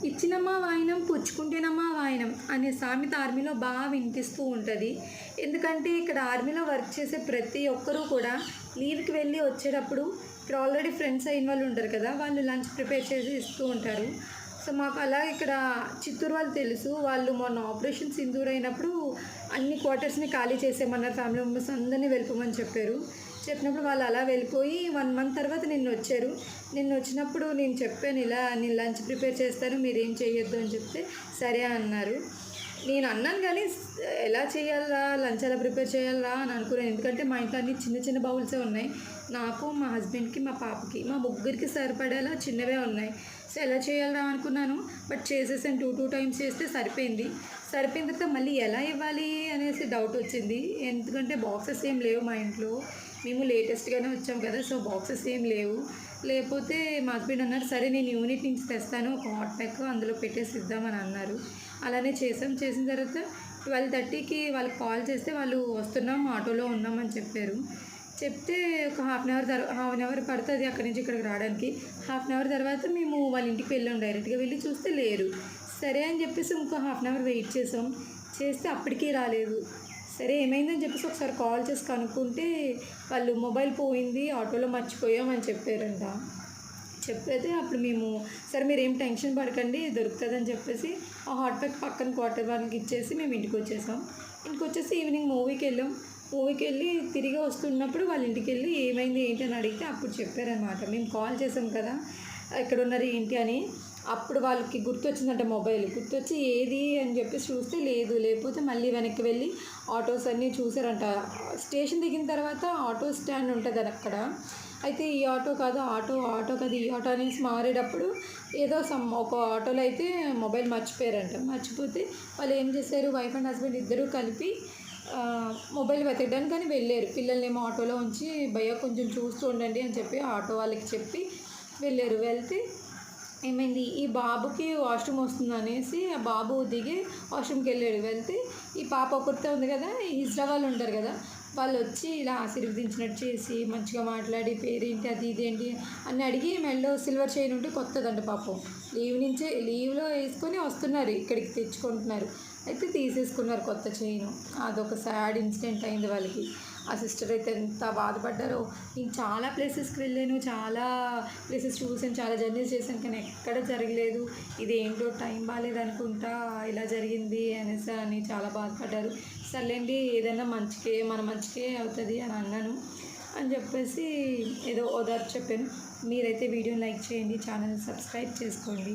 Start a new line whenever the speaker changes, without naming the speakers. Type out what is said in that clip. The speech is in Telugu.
ఇచ్చినమ్మా వాయినం పుచ్చుకుంటేనమ్మా వాయినం అనే సామెత ఆర్మీలో బాగా వినిపిస్తూ ఉంటుంది. ఎందుకంటే ఇక్కడ ఆర్మీలో వర్క్ చేసే ప్రతి ఒక్కరూ కూడా లీవ్కి వెళ్ళి వచ్చేటప్పుడు ఇక్కడ ఆల్రెడీ ఫ్రెండ్స్ అయిన వాళ్ళు ఉంటారు కదా, వాళ్ళు లంచ్ ప్రిపేర్ చేసి ఇస్తూ ఉంటారు. సో మాకు అలా ఇక్కడ చిత్తూరు వాళ్ళు తెలుసు. వాళ్ళు మొన్న ఆపరేషన్ సింధూర్ అయినప్పుడు అన్ని క్వార్టర్స్ని ఖాళీ చేసేయమన్నారు. ఫ్యామిలీ మెంబర్స్ అందరినీ వెళ్ళిపోమని చెప్పినప్పుడు వాళ్ళు అలా వెళ్ళిపోయి 1 మంత్ తర్వాత నిన్న వచ్చారు. నిన్న వచ్చినప్పుడు నేను చెప్పాను, ఇలా నేను లంచ్ ప్రిపేర్ చేస్తాను, మీరేం చేయొద్దు అని చెప్తే సరే అన్నారు. నేను అన్నాను కానీ ఎలా చేయాలా, లంచ్ ఎలా ప్రిపేర్ చేయాలా అని అనుకున్నాను. ఎందుకంటే మా ఇంట్లో అన్ని చిన్న చిన్న బౌల్సే ఉన్నాయి. నాకు, మా హస్బెండ్కి, మా పాపకి, మా ముగ్గురికి సరిపడేలా చిన్నవే ఉన్నాయి. సో ఎలా చేయాలా అనుకున్నాను. బట్ చేసేసాను. 2 టైమ్స్ చేస్తే సరిపోయిన తర్వాత మళ్ళీ ఎలా ఇవ్వాలి అనేసి డౌట్ వచ్చింది. ఎందుకంటే బాక్సెస్ ఏం లేవు మా ఇంట్లో. మేము లేటెస్ట్గానే వచ్చాం కదా, సో బాక్సెస్ ఏం లేవు. లేకపోతే మా హస్బెండ్ అన్నారు, సరే నేను యూనిట్ నుంచి తెస్తాను, ఒక హాట్ ప్యాక్ అందులో పెట్టేసి ఇద్దామని అన్నారు. అలానే చేసిన తర్వాత 12:30కి వాళ్ళకి కాల్ చేస్తే వాళ్ళు వస్తున్నాం, ఆటోలో ఉన్నామని చెప్పారు. చెప్తే ఒక హాఫ్ అన్ అవర్ పడుతుంది అక్కడి నుంచి ఇక్కడికి రావడానికి. హాఫ్ అన్ అవర్ తర్వాత మేము వాళ్ళ ఇంటికి వెళ్ళాం. డైరెక్ట్గా వెళ్ళి చూస్తే లేరు. సరే అని చెప్పేసి ఇంకో హాఫ్ అన్ అవర్ వెయిట్ చేస్తే అప్పటికీ రాలేదు. సరే ఏమైందని చెప్పేసి ఒకసారి కాల్ చేసి కనుక్కుంటే వాళ్ళు మొబైల్ పోయింది, ఆటోలో మర్చిపోయామని చెప్పారంట. చెప్పైతే అప్పుడు మేము సరే మీరేం టెన్షన్ పడకండి, దొరుకుతుందని చెప్పేసి ఆ హాట్ ప్యాక్ పక్కన క్వార్టర్ వాళ్ళకి ఇచ్చేసి మేము ఇంటికి వచ్చేసి ఈవినింగ్ మూవీకి వెళ్ళి తిరిగి వస్తున్నప్పుడు వాళ్ళ ఇంటికి వెళ్ళి ఏమైంది ఏంటి అని అడిగితే అప్పుడు చెప్పారనమాట. మేము కాల్ చేసాం కదా ఎక్కడ ఉన్నారు ఏంటి అని. అప్పుడు వాళ్ళకి గుర్తొచ్చిందంట మొబైల్. గుర్తొచ్చి ఏది అని చెప్పేసి చూస్తే లేకపోతే మళ్ళీ వెనక్కి వెళ్ళి ఆటోస్ అన్నీ చూసారంట. స్టేషన్ దిగిన తర్వాత ఆటో స్టాండ్ ఉంటుంది అక్కడ. అయితే ఈ ఆటో కాదు ఈ ఆటో అనేసి మారేటప్పుడు ఏదో ఒక ఆటోలో అయితే మొబైల్ మర్చిపోతే వాళ్ళు ఏం చేశారు, వైఫ్ అండ్ హస్బెండ్ ఇద్దరూ కలిపి మొబైల్ వెతకడానికి కానీ వెళ్ళారు. పిల్లల్ని ఏమో ఆటోలో ఉంచి భయ్య కొంచెం చూస్తూ ఉండండి అని చెప్పి ఆటో వాళ్ళకి చెప్పి వెళ్ళారు. వెళ్తే ఏమైంది, ఈ బాబుకి వాష్రూమ్ వస్తుంది అనేసి ఆ బాబు దిగి వాష్రూమ్కి వెళ్తే ఈ పాప ఒకరితో ఉంది కదా, హిజ్రా వాళ్ళు ఉంటారు కదా, వాళ్ళు వచ్చి ఇలా ఆశీర్వదించినట్టు చేసి మంచిగా మాట్లాడి పేరేంటి అది ఇదేంటి అని అడిగి మెడలో సిల్వర్ చైన్ ఉంటే కొత్తదంట పాపం. లీవ్లో వేసుకొని వస్తున్నారు, ఇక్కడికి తెచ్చుకుంటున్నారు. అయితే తీసేసుకున్నారు కొత్త చైను. అదొక సాడ్ ఇన్సిడెంట్ అయింది వాళ్ళకి. ఆ సిస్టర్ అయితే ఎంత బాధపడ్డారో. నేను చాలా ప్లేసెస్కి వెళ్ళాను, చాలా ప్లేసెస్ చూసాను, చాలా జర్నీస్ చేశాను, కానీ ఎక్కడ జరగలేదు. ఇదేంటో టైం బాగాలేదు అనుకుంటా ఇలా జరిగింది అనేసి అని చాలా బాధపడ్డారు. సర్లేండి ఏదైనా మన మంచికే అవుతుంది అని అన్నాను అని చెప్పేసి ఏదో ఓదార్పు చెప్పాను. మీరైతే వీడియోని లైక్ చేయండి, ఛానల్ సబ్స్క్రైబ్ చేసుకోండి.